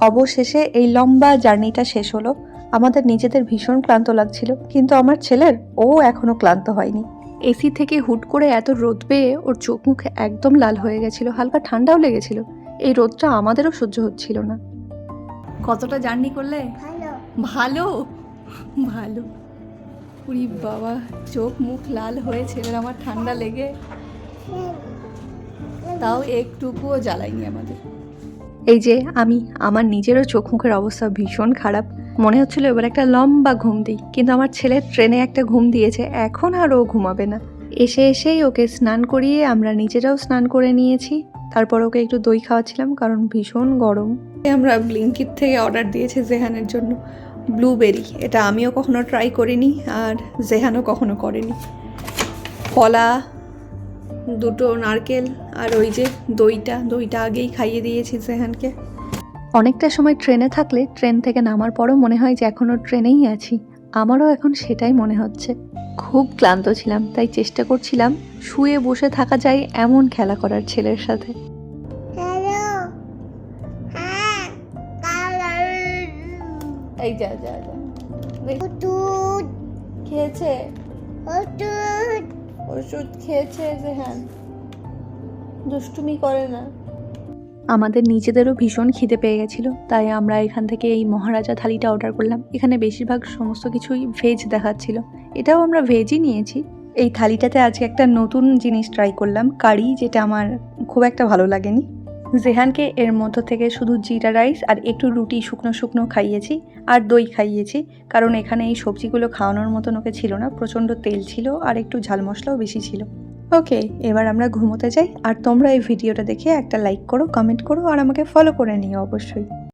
অবশেষে এই লম্বা জার্নিটা শেষ হলো। আমাদের নিজেদের ভীষণ ক্লান্ত লাগছিল, কিন্তু আমার ছেলের এখনো ক্লান্ত হয়নি। এসি থেকে হুট করে এত রোদ পেয়ে ওর চোখ মুখ একদম লাল হয়ে গেছিল, হালকা ঠান্ডাও লেগেছিল। এই রোদটা আমাদেরও সহ্য হচ্ছিল না। কতটা জার্নি করলে? ভালো ভালো। উরি বাবা, চোখ মুখ লাল হয়ে ছেলের আমার ঠান্ডা লেগে তাও একটুকুও জ্বালাইনি আমাদের। এই যে আমার নিজেরও চোখ মুখের অবস্থা ভীষণ খারাপ। মনে হচ্ছিল এবার একটা লম্বা ঘুম দিই, কিন্তু আমার ছেলে ট্রেনে একটা ঘুম দিয়েছে, এখন আর ও ঘুমাবে না। এসেই ওকে স্নান করিয়ে আমরা নিজেরাও স্নান করে নিয়েছি। তারপর ওকে একটু দই খাওয়াচ্ছিলাম, কারণ ভীষণ গরম। আমরা ব্লিঙ্কিট থেকে অর্ডার দিয়েছি জেহানের জন্য ব্লুবেরি। এটা আমিও কখনো ট্রাই করিনি, আর জেহানও কখনো করেনি। কলা, দুটো নারকেল, আর ওই যে দইটা আগেই খাইয়ে দিয়েছি জেহানকে। অনেকটা সময় ট্রেনে থাকলে ট্রেন থেকে নামার পরও মনে হয় যে এখনও ট্রেনেই আছি। আমারও এখন সেটাই মনে হচ্ছে। খুব ক্লান্ত ছিলাম, তাই চেষ্টা করছিলাম শুয়ে বসে থাকা যায় এমন খেলা করার ছেলের সাথে। এই যা খেয়েছে, ওষুধ খেয়েছে জেহান, দুষ্টুমি করে না। আমাদের নিজেদেরও ভীষণ খিদে পেয়ে গেছিলো, তাই আমরা এখান থেকে এই মহারাজা থালিটা অর্ডার করলাম। এখানে বেশিরভাগ সমস্ত কিছুই ভেজ দেখাচ্ছিল, এটাও আমরা ভেজই নিয়েছি। এই থালিটাতে আজকে একটা নতুন জিনিস ট্রাই করলাম, কারি, যেটা আমার খুব একটা ভালো লাগেনি। জেহানকে এর মধ্য থেকে শুধু জিরা রাইস আর একটু রুটি শুকনো শুকনো খাইয়েছি, আর দই খাইয়েছি, কারণ এখানে এই সবজিগুলো খাওয়ানোর মতন ওকে ছিল না। প্রচণ্ড তেল ছিল আর একটু ঝাল মশলাও বেশি ছিল। ওকে, এবার আমরা ঘুমোতে যাই। আর তোমরা এই ভিডিওটা দেখে একটা লাইক করো, কমেন্ট করো, আর আমাকে ফলো করে নিও অবশ্যই।